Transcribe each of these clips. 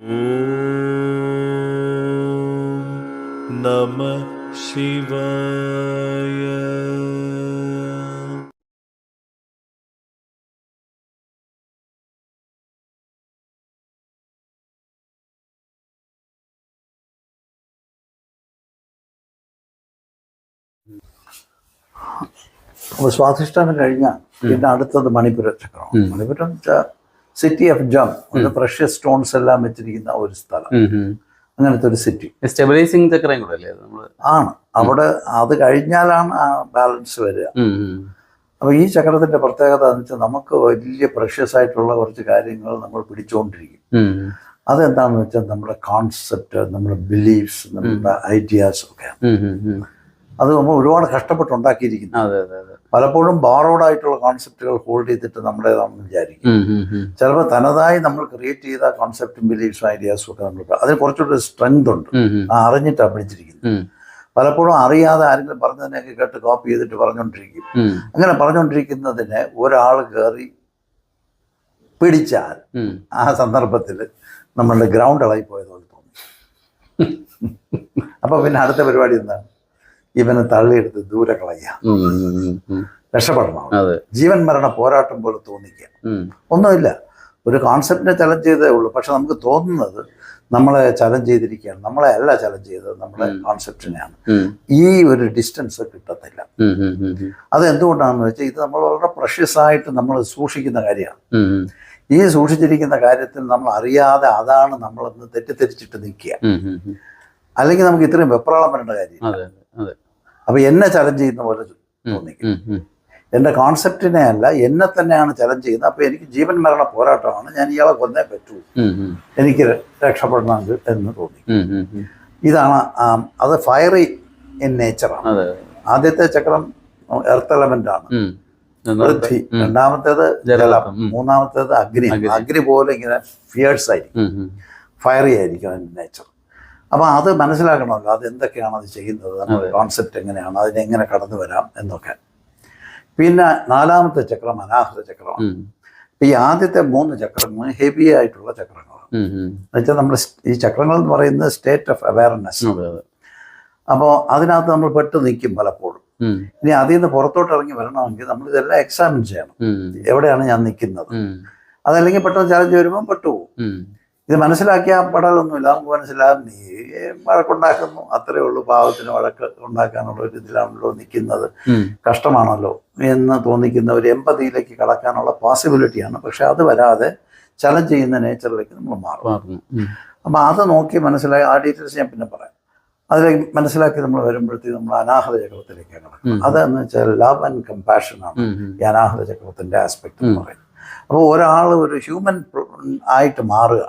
ഓം നമ ശിവായ. അപ്പോൾ സ്വാധിഷ്ഠാനം കഴിഞ്ഞാൽ പിന്നെ അടുത്തത് മണിപ്പുര ചക്രമാണ്. മണിപ്പുരം വെച്ചാൽ സിറ്റി ഓഫ് ജം, പ്രഷ്യസ് സ്റ്റോൺസ് എല്ലാം വെച്ചിരിക്കുന്ന ഒരു സ്ഥലം, അങ്ങനത്തെ ഒരു സിറ്റി. സ്റ്റെബിലൈസിംഗ് ചക്രം കൂടെ അല്ലേ ആണ് അവിടെ. അത് കഴിഞ്ഞാലാണ് ആ ബാലൻസ് വരിക. അപ്പോൾ ഈ ചക്രത്തിന്റെ പ്രത്യേകത എന്ന് വെച്ചാൽ നമുക്ക് വലിയ പ്രഷ്യസ് ആയിട്ടുള്ള കുറച്ച് കാര്യങ്ങൾ നമ്മൾ പിടിച്ചുകൊണ്ടിരിക്കും. അതെന്താണെന്ന് വെച്ചാൽ നമ്മുടെ കോൺസെപ്റ്റ്, നമ്മുടെ ബിലീഫ്സ്, നമ്മുടെ ഐഡിയാസ് ഒക്കെ. അത് നമ്മൾ ഒരുപാട് കഷ്ടപ്പെട്ടുണ്ടാക്കിയിരിക്കുന്നു. പലപ്പോഴും ബാറോഡായിട്ടുള്ള കോൺസെപ്റ്റുകൾ ഹോൾഡ് ചെയ്തിട്ട് നമ്മുടേതാണെന്ന് വിചാരിക്കും. ചിലപ്പോൾ തനതായി നമ്മൾ ക്രിയേറ്റ് ചെയ്ത കോൺസെപ്റ്റും ബിലീഫ്സും ഐഡിയാസും ഒക്കെ നമ്മൾ അതിന് കുറച്ചുകൂടി സ്ട്രെങ്ത് ഉണ്ട്. അറിഞ്ഞിട്ടാണ് പിടിച്ചിരിക്കുന്നത്. പലപ്പോഴും അറിയാതെ ആരെങ്കിലും പറഞ്ഞതിനെയൊക്കെ കേട്ട് കോപ്പി ചെയ്തിട്ട് പറഞ്ഞുകൊണ്ടിരിക്കും. അങ്ങനെ പറഞ്ഞുകൊണ്ടിരിക്കുന്നതിനെ ഒരാൾ കയറി പിടിച്ചാൽ ആ സന്ദർഭത്തിൽ നമ്മളുടെ ഗ്രൗണ്ട് ഇളകി പോയതുപോലെ തോന്നി. അപ്പൊ പിന്നെ അടുത്ത പരിപാടി എന്താണ്? ഇവനെ തള്ളിയെടുത്ത് ദൂരെ കളയുക, രക്ഷപ്പെടണം. ജീവൻ മരണ പോരാട്ടം പോലെ തോന്നിക്കുക. ഒന്നുമില്ല, ഒരു കോൺസെപ്റ്റിനെ ചലഞ്ച് ചെയ്തേ ഉള്ളൂ. പക്ഷെ നമുക്ക് തോന്നുന്നത് നമ്മളെ ചലഞ്ച് ചെയ്തിരിക്കുകയാണ്. നമ്മളെ അല്ല ചലഞ്ച് ചെയ്തത്, നമ്മുടെ കോൺസെപ്റ്റിനെയാണ്. ഈ ഒരു ഡിസ്റ്റൻസ് കിട്ടത്തില്ല. അത് എന്തുകൊണ്ടാണെന്ന് വെച്ചാൽ ഇത് നമ്മൾ വളരെ പ്രഷ്യസ് ആയിട്ട് നമ്മൾ സൂക്ഷിക്കുന്ന കാര്യമാണ്. ഈ സൂക്ഷിച്ചിരിക്കുന്ന കാര്യത്തിൽ നമ്മൾ അറിയാതെ അതാണ് നമ്മളൊന്ന് തെറ്റിദ്ധരിച്ചിട്ട് നിൽക്കുക. അല്ലെങ്കിൽ നമുക്ക് ഇത്രയും വെപ്രാളം വരേണ്ട കാര്യം. അപ്പൊ എന്നെ ചലഞ്ച് ചെയ്യുന്ന പോലെ തോന്നിക്കും. എൻ്റെ കോൺസെപ്റ്റിനെ അല്ല, എന്നെ തന്നെയാണ് ചലഞ്ച് ചെയ്യുന്നത്. അപ്പൊ എനിക്ക് ജീവൻ മരണ പോരാട്ടമാണ്. ഞാൻ ഇയാളെ കൊന്നേ പറ്റൂ, എനിക്ക് രക്ഷപ്പെടണമെങ്കിൽ എന്ന് തോന്നി. ഇതാണ് അത് ഫയറി ഇൻ നേച്ചറാണ്. ആദ്യത്തെ ചക്രം എർത്ത് എലമെന്റ് ആണ്, പൃഥ്വി. രണ്ടാമത്തേത് ജലം, മൂന്നാമത്തേത് അഗ്നി. അഗ്നി പോലെ ഇങ്ങനെ ഫിയേഴ്സ് ആയിരിക്കും, ഫയറി ആയിരിക്കും അതിൻ്റെ നേച്ചർ. അപ്പം അത് മനസ്സിലാക്കണമല്ലോ, അത് എന്തൊക്കെയാണ് അത് ചെയ്യുന്നത്, നമ്മുടെ കോൺസെപ്റ്റ് എങ്ങനെയാണ്, അതിനെങ്ങനെ കടന്നു വരാം എന്നൊക്കെ. പിന്നെ നാലാമത്തെ ചക്രം അനാഹത ചക്രമാണ്. ഈ ആദ്യത്തെ 3 ചക്രങ്ങൾ ഹെവി ആയിട്ടുള്ള ചക്രങ്ങളാണ്. എന്നുവെച്ചാൽ നമ്മൾ ഈ ചക്രങ്ങൾ എന്ന് പറയുന്നത് സ്റ്റേറ്റ് ഓഫ് അവയർനെസ്. അപ്പോൾ അതിനകത്ത് നമ്മൾ പെട്ട് നിൽക്കും പലപ്പോഴും. ഇനി അതിൽ നിന്ന് പുറത്തോട്ട് ഇറങ്ങി വരണമെങ്കിൽ നമ്മൾ ഇതെല്ലാം എക്സാമിൻ ചെയ്യണം. എവിടെയാണ് ഞാൻ നിൽക്കുന്നത്? അതല്ലെങ്കിൽ പെട്ടെന്ന് ചലഞ്ച് വരുമ്പോൾ പെട്ടുപോകും. ഇത് മനസ്സിലാക്കിയാൽ പെടലൊന്നുമില്ല. നമുക്ക് മനസ്സിലാകും നീ വഴക്കുണ്ടാക്കുന്നു, അത്രയേ ഉള്ളൂ. പാവത്തിന് വഴക്ക് ഉണ്ടാക്കാനുള്ള ഒരു ഇതിലാണല്ലോ നിൽക്കുന്നത്, കഷ്ടമാണല്ലോ എന്ന് തോന്നിക്കുന്ന ഒരു എമ്പതിയിലേക്ക് കടക്കാനുള്ള പോസിബിലിറ്റിയാണ്. പക്ഷെ അത് വരാതെ ചലഞ്ച് ചെയ്യുന്ന നേച്ചറിലേക്ക് നമ്മൾ മാറും. അപ്പം അത് നോക്കി മനസ്സിലാക്കി, ആ ഡീറ്റെയിൽസ് ഞാൻ പിന്നെ പറയാം. അതിലേക്ക് മനസ്സിലാക്കി നമ്മൾ വരുമ്പോഴത്തേക്ക് നമ്മൾ അനാഹത ചക്രത്തിലേക്കാണ് കിടക്കുന്നത്. അതെന്ന് വെച്ചാൽ ലവ് ആൻഡ് കമ്പാഷനാണ് ഈ അനാഹത ചക്രത്തിൻ്റെ ആസ്പെക്ട് എന്ന് പറയുന്നത്. അപ്പോൾ ഒരാൾ ഒരു ഹ്യൂമൻ ആയിട്ട് മാറുക,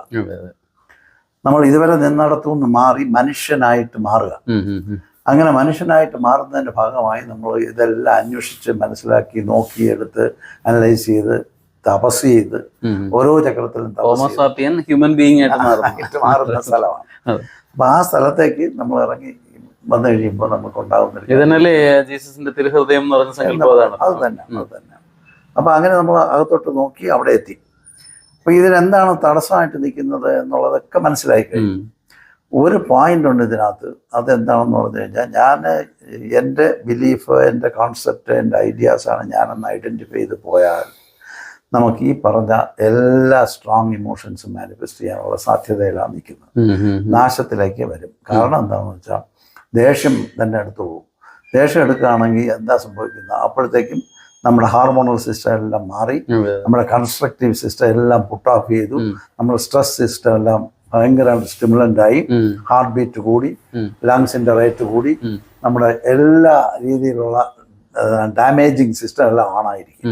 നമ്മൾ ഇതുവരെ നിന്നിടത്തുനിന്ന് മാറി മനുഷ്യനായിട്ട് മാറുക. അങ്ങനെ മനുഷ്യനായിട്ട് മാറുന്നതിൻ്റെ ഭാഗമായി നമ്മൾ ഇതെല്ലാം അന്വേഷിച്ച് മനസ്സിലാക്കി നോക്കിയെടുത്ത് അനലൈസ് ചെയ്ത് തപസ് ചെയ്ത് ഓരോ ചക്രത്തിലും ഹ്യൂമൻ ബീയിങ് ആയിട്ട് മാറുന്ന സ്ഥലമാണ്. അപ്പൊ ആ സ്ഥലത്തേക്ക് നമ്മൾ ഇറങ്ങി വന്നു കഴിയുമ്പോൾ നമുക്ക് ഉണ്ടാകുന്ന അത് തന്നെ. അപ്പൊ അങ്ങനെ നമ്മൾ അകത്തോട്ട് നോക്കി അവിടെ എത്തി. അപ്പൊ ഇതിനെന്താണ് തടസ്സമായിട്ട് നിൽക്കുന്നത് എന്നുള്ളതൊക്കെ മനസ്സിലായി കഴിഞ്ഞു. ഒരു പോയിന്റ് ഉണ്ട് ഇതിനകത്ത്. അതെന്താണെന്ന് പറഞ്ഞു കഴിഞ്ഞാൽ, ഞാൻ എൻ്റെ ബിലീഫ്, എൻ്റെ കോൺസെപ്റ്റ്, എൻ്റെ ഐഡിയാസാണ് ഞാനെന്ന് ഐഡൻറ്റിഫൈ ചെയ്ത് പോയാൽ നമുക്ക് ഈ പറഞ്ഞ എല്ലാ സ്ട്രോങ് ഇമോഷൻസും മാനിഫെസ്റ്റ് ചെയ്യാനുള്ള സാധ്യതയിലാണ് നിൽക്കുന്നത്. നാശത്തിലേക്ക് വരും. കാരണം എന്താണെന്ന് വെച്ചാൽ ദേഷ്യം തന്നെ എടുത്തു പോകും. ദേഷ്യം എടുക്കുകയാണെങ്കിൽ എന്താ സംഭവിക്കുന്നത്? അപ്പോഴത്തേക്കും നമ്മുടെ ഹാർമോണൽ സിസ്റ്റം എല്ലാം മാറി, നമ്മുടെ കൺസ്ട്രക്റ്റീവ് സിസ്റ്റം എല്ലാം പുട്ട് ഓഫ് ചെയ്തു, നമ്മുടെ സ്ട്രെസ് സിസ്റ്റം എല്ലാം ഭയങ്കരമായിട്ട് സ്റ്റിമുലൻ്റ് ആയി, ഹാർട്ട് ബീറ്റ് കൂടി, ലങ്സിൻ്റെ റേറ്റ് കൂടി, നമ്മുടെ എല്ലാ രീതിയിലുള്ള ഡാമേജിങ് സിസ്റ്റം എല്ലാം ഓണായിരിക്കും.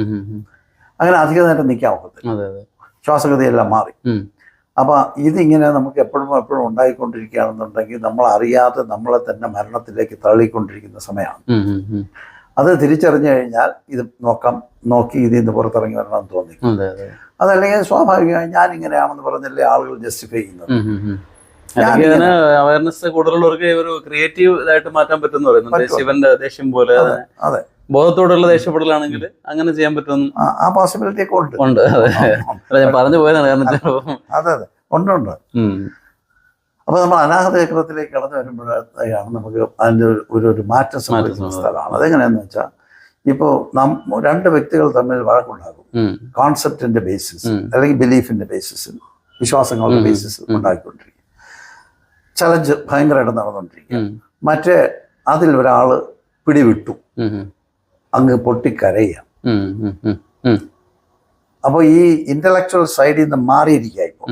അങ്ങനെ അധിക നേരം നിൽക്കാൻ ഒക്കത്തില്ല, ശ്വാസഗതിയെല്ലാം മാറി. അപ്പം ഇതിങ്ങനെ നമുക്ക് എപ്പോഴും ഉണ്ടായിക്കൊണ്ടിരിക്കുകയാണെന്നുണ്ടെങ്കിൽ നമ്മൾ അറിയാതെ നമ്മളെ തന്നെ മരണത്തിലേക്ക് തള്ളിക്കൊണ്ടിരിക്കുന്ന സമയമാണ്. അത് തിരിച്ചറിഞ്ഞു കഴിഞ്ഞാൽ ഇത് നോക്കി ഇതിൽ നിന്ന് പുറത്തിറങ്ങി വരണമെന്ന് തോന്നി. അതല്ലെങ്കിൽ സ്വാഭാവികമായി ഞാൻ ഇങ്ങനെയാണെന്ന് പറഞ്ഞല്ലേ ആളുകൾ ജസ്റ്റിഫൈ ചെയ്യുന്നത്. അവയർനെസ് കൂടുതലുള്ളവർക്ക് ഒരു ക്രിയേറ്റീവ് ഇതായിട്ട് മാറ്റാൻ പറ്റുമെന്ന് പറയുന്നത്. ശിവന്റെ ദേഷ്യം പോലെ അതെ, ബോധത്തോടുള്ള ദേഷ്യപ്പെടലാണെങ്കിൽ അങ്ങനെ ചെയ്യാൻ പറ്റും. ആ പോസിബിലിറ്റി ഒക്കെ ഉണ്ട്. ഞാൻ പറഞ്ഞു പോയതാണ്. കാരണം അതെ ഉണ്ട്. അപ്പോൾ നമ്മൾ അനാഹത ചക്രത്തിലേക്ക് കടന്നു വരുമ്പോഴാണ് നമുക്ക് അതിൻ്റെ ഒരു മാറ്റം സംഭവിക്കുന്ന സ്ഥലമാണ്. അതെങ്ങനെയാണെന്ന് വെച്ചാൽ ഇപ്പോൾ രണ്ട് വ്യക്തികൾ തമ്മിൽ വഴക്കുണ്ടാകും, കോൺസെപ്റ്റിന്റെ ബേസിസ് അല്ലെങ്കിൽ ബിലീഫിന്റെ ബേസിസിൽ, വിശ്വാസങ്ങളുടെ ബേസിസിൽ ഉണ്ടാക്കിക്കൊണ്ടിരിക്കും. ചലഞ്ച് ഭയങ്കരമായിട്ട് നടന്നുകൊണ്ടിരിക്കുക. മറ്റേ അതിൽ ഒരാൾ പിടിവിട്ടു, അങ്ങ് പൊട്ടിക്കരയുക. അപ്പോൾ ഈ ഇന്റലക്ച്വൽ സൈഡിൽ നിന്ന് മാറിയിരിക്കുക. ഇപ്പോൾ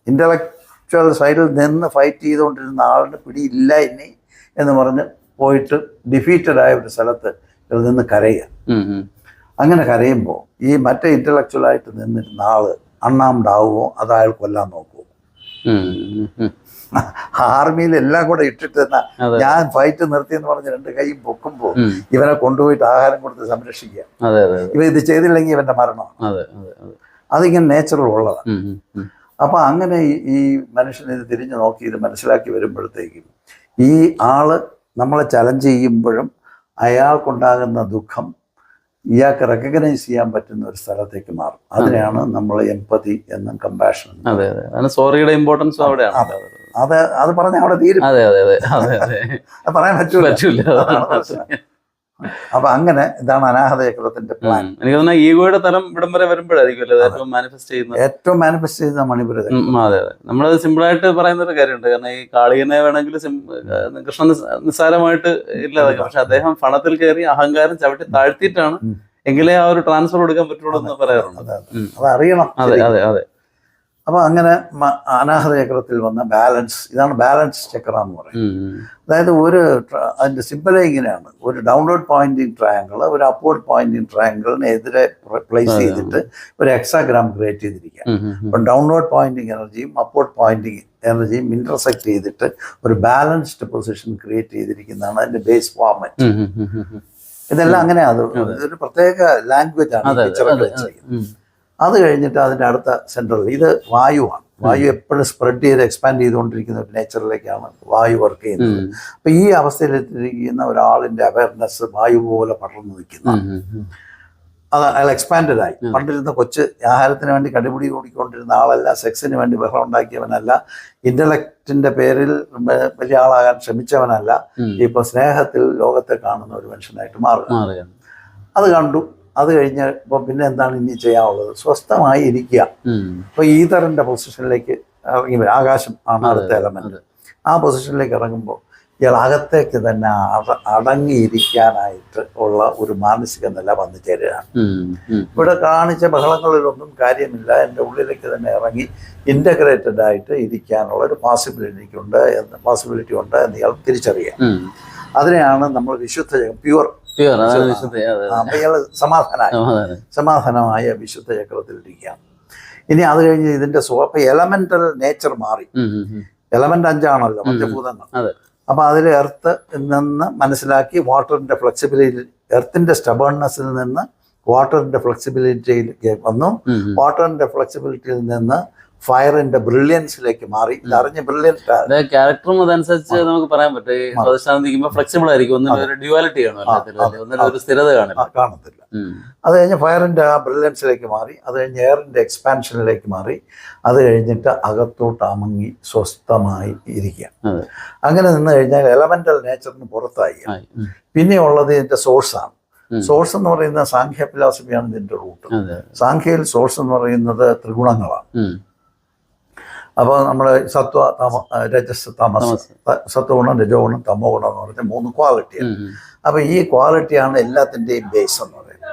ഇന്റലക്ച്വൽ സൈഡിൽ നിന്ന് ഫൈറ്റ് ചെയ്തുകൊണ്ടിരുന്ന ആളുടെ പിടിയില്ല ഇനി എന്ന് പറഞ്ഞ് പോയിട്ട് ഡിഫീറ്റഡ് ആയ ഒരു സ്ഥലത്ത് ഇതിൽ നിന്ന് കരയുക. അങ്ങനെ കരയുമ്പോൾ ഈ മറ്റേ ഇന്റലക്ച്വലായിട്ട് നിന്നിരുന്ന ആള് അണ്ണാണ്ടാവുമോ അത് അയാൾ കൊല്ലാൻ നോക്കുമോ? ആർമിയിൽ എല്ലാം കൂടെ ഇട്ടിട്ട് ഞാൻ ഫൈറ്റ് നിർത്തി എന്ന് പറഞ്ഞ് രണ്ട് കൈ പൊക്കുമ്പോൾ ഇവനെ കൊണ്ടുപോയിട്ട് ആഹാരം കൊടുത്ത് സംരക്ഷിക്കുക. ഇവ ഇത് ചെയ്തില്ലെങ്കിൽ ഇവന്റെ മരണമാണ്. അതിങ്ങനെ നേച്ചുറൽ ഉള്ളതാണ്. അപ്പൊ അങ്ങനെ ഈ മനുഷ്യൻ ഇത് തിരിഞ്ഞു നോക്കി ഇത് മനസ്സിലാക്കി വരുമ്പോഴത്തേക്കും ഈ ആള് നമ്മളെ ചലഞ്ച് ചെയ്യുമ്പോഴും അയാൾക്കുണ്ടാകുന്ന ദുഃഖം ഇയാൾക്ക് റെക്കഗ്നൈസ് ചെയ്യാൻ പറ്റുന്ന ഒരു സ്ഥലത്തേക്ക് മാറും. അതിനെയാണ് നമ്മൾ എംപതി എന്നും കമ്പാഷൻ. സോറിയുടെ ഇമ്പോർട്ടൻസ് അവിടെയാണ്. അത് പറഞ്ഞ അവിടെ തീരും. അത് പറയാൻ പറ്റൂല. അപ്പൊ അങ്ങനെ ഇതാണ് അനാഹത ചക്രത്തിന്റെ പ്ലാൻ. എനിക്ക് തോന്നുന്നു ഈഗോയുടെ തലം ഇവിടം വരെ വരുമ്പോഴായിരിക്കും ഏറ്റവും മാനിഫെസ്റ്റ് ചെയ്യുന്ന മണിപുര. അതെ, നമ്മളത് സിമ്പിളായിട്ട് പറയുന്ന ഒരു കാര്യമുണ്ട്. കാരണം ഈ കാളികനെ വേണമെങ്കിൽ കൃഷ്ണൻ നിസ്സാരമായിട്ട് ഇല്ലാതെ, പക്ഷെ അദ്ദേഹം ഫണത്തിൽ കയറി അഹങ്കാരം ചവിട്ടി താഴ്ത്തിയിട്ടാണ് എങ്കിലേ ആ ഒരു ട്രാൻസ്ഫർ കൊടുക്കാൻ പറ്റുള്ളൂ എന്ന് പറയാറുണ്ട്. അത് അറിയണം. അതെ അതെ അതെ. അപ്പൊ അങ്ങനെ അനാഹത ചക്രത്തിൽ വന്ന ബാലൻസ്, ഇതാണ് ബാലൻസ് ചക്ര എന്ന് പറയുന്നത്. അതായത് അതിന്റെ സിമ്പിളേ ഇങ്ങനെയാണ്: ഒരു ഡൗൺവേർഡ് പോയിന്റിങ് ട്രയാങ്കിൾ ഒരു അപ്വേർഡ് പോയിന്റിങ് ട്രയാങ്കിളിന് എതിരെ പ്ലേസ് ചെയ്തിട്ട് ഒരു ഹെക്സാഗ്രാം ക്രിയേറ്റ് ചെയ്തിരിക്കുക. അപ്പൊ ഡൗൺവേർഡ് പോയിന്റിങ് എനർജിയും അപ്വേർഡ് പോയിന്റിങ് എനർജിയും ഇന്റർസെക്ട് ചെയ്തിട്ട് ഒരു ബാലൻസ്ഡ് പൊസിഷൻ ക്രിയേറ്റ് ചെയ്തിരിക്കുന്നതാണ് അതിന്റെ ബേസ് ഫോർമാറ്റ്. ഇതെല്ലാം അങ്ങനെ ഇതൊരു പ്രത്യേക ലാംഗ്വേജ് ആണ് വെച്ചിരിക്കുന്നത്. അത് കഴിഞ്ഞിട്ട് അതിൻ്റെ അടുത്ത സെൻട്രൽ ഇത് വായുവാണ്. വായു എപ്പോഴും സ്പ്രെഡ് ചെയ്ത് എക്സ്പാൻഡ് ചെയ്തുകൊണ്ടിരിക്കുന്ന ഒരു നേച്ചറിലേക്കാണ് വായു വർക്ക് ചെയ്യുന്നത്. അപ്പൊ ഈ അവസ്ഥയിലെത്തിരിക്കുന്ന ഒരാളിന്റെ അവയർനെസ് വായു പോലെ പടർന്നു നിൽക്കുന്ന അത് അയാൾ എക്സ്പാൻഡഡ് ആയി. പണ്ടിരുന്ന കൊച്ച് ആഹാരത്തിന് വേണ്ടി കടിപിടി കൂടിക്കൊണ്ടിരുന്ന ആളല്ല, സെക്സിന് വേണ്ടി ബഹളം ഉണ്ടാക്കിയവനല്ല, ഇന്റലക്റ്റിന്റെ പേരിൽ വലിയ ആളാകാൻ ശ്രമിച്ചവനല്ല, ഇപ്പൊ സ്നേഹത്തിൽ ലോകത്തെ കാണുന്ന ഒരു മനുഷ്യനായിട്ട് മാറുക. അത് കണ്ടു. അത് കഴിഞ്ഞ് ഇപ്പം പിന്നെ എന്താണ് ഇനി ചെയ്യാനുള്ളത്? സ്വസ്ഥമായി ഇരിക്കുക. ഇപ്പൊ ഈതറിന്റെ പൊസിഷനിലേക്ക് ഇറങ്ങി വരും. ആകാശം ആണ് അടുത്ത എലമെന്റ്. ആ പൊസിഷനിലേക്ക് ഇറങ്ങുമ്പോൾ ഇയാൾ അകത്തേക്ക് തന്നെ അടങ്ങിയിരിക്കാനായിട്ട് ഉള്ള ഒരു മാനസിക നില വന്നു ചേരുകയാണ്. ഇവിടെ കാണിച്ച ബഹളങ്ങളിലൊന്നും കാര്യമില്ല. എൻ്റെ ഉള്ളിലേക്ക് തന്നെ ഇറങ്ങി ഇൻ്റഗ്രേറ്റഡ് ആയിട്ട് ഇരിക്കാനുള്ള ഒരു പോസിബിലിറ്റി ഉണ്ട് എന്ന് ഇയാൾ തിരിച്ചറിയാം. അതിനെയാണ് നമ്മൾ വിശുദ്ധ പ്യുവർ സമാധാനമായ വിശുദ്ധ ചക്രത്തിലിരിക്കുകയാണ്. ഇനി അത് കഴിഞ്ഞ് ഇതിന്റെ എലമെന്റൽ നേച്ചർ മാറി. എലമെന്റ് 5 ആണല്ലോ, പഞ്ചഭൂതങ്ങൾ. അപ്പൊ അതിൽ എർത്ത് നിന്ന് മനസ്സിലാക്കി വാട്ടറിന്റെ ഫ്ലെക്സിബിലിറ്റി, എർത്തിന്റെ സ്റ്റബേൺനെസ്സിൽ നിന്ന് വാട്ടറിന്റെ ഫ്ലെക്സിബിലിറ്റിയിലേക്ക് വന്നു. വാട്ടറിന്റെ ഫ്ലെക്സിബിലിറ്റിയിൽ നിന്ന് ഫയറിന്റെ ബ്രില്യൻസിലേക്ക് മാറി. അറിഞ്ഞ ബ്രില്യൻറ്റ് ക്യാരക്ടറും അതനുസരിച്ച് നമുക്ക് പറയാൻ പറ്റും. ഫ്ലെക്സിബിൾ ആയിരിക്കും. ഒന്നിനൊരു ഡ്യുവാലിറ്റി കാണും, സ്ഥിരത കാണത്തില്ല. അത് കഴിഞ്ഞ് ഫയറിന്റെ ആ ബ്രില്യൻസിലേക്ക് മാറി. അത് കഴിഞ്ഞ് എയറിന്റെ എക്സ്പാൻഷനിലേക്ക് മാറി. അത് കഴിഞ്ഞിട്ട് അകത്തോട്ട് അമങ്ങി സ്വസ്ഥമായി ഇരിക്കുക. അങ്ങനെ നിന്ന് കഴിഞ്ഞാൽ എലമെന്റൽ നേച്ചറിന് പുറത്തായി. പിന്നെ ഉള്ളത് ഇതിന്റെ സോഴ്സാണ്. സോഴ്സ് എന്ന് പറയുന്ന സാഖ്യ ഫിലോസഫിയാണ് ഇതിന്റെ റൂട്ട്. സാഖ്യയിൽ സോഴ്സ് എന്ന് പറയുന്നത് ത്രിഗുണങ്ങളാണ്. അപ്പോൾ നമ്മൾ സത്വ രജസ് തമസ്, സത്വഗുണം രജോ ഗുണം തമോ ഗുണം എന്ന് പറഞ്ഞ 3 ക്വാളിറ്റിയാണ്. അപ്പൊ ഈ ക്വാളിറ്റിയാണ് എല്ലാത്തിൻ്റെയും ബേസ് എന്ന് പറയുന്നത്.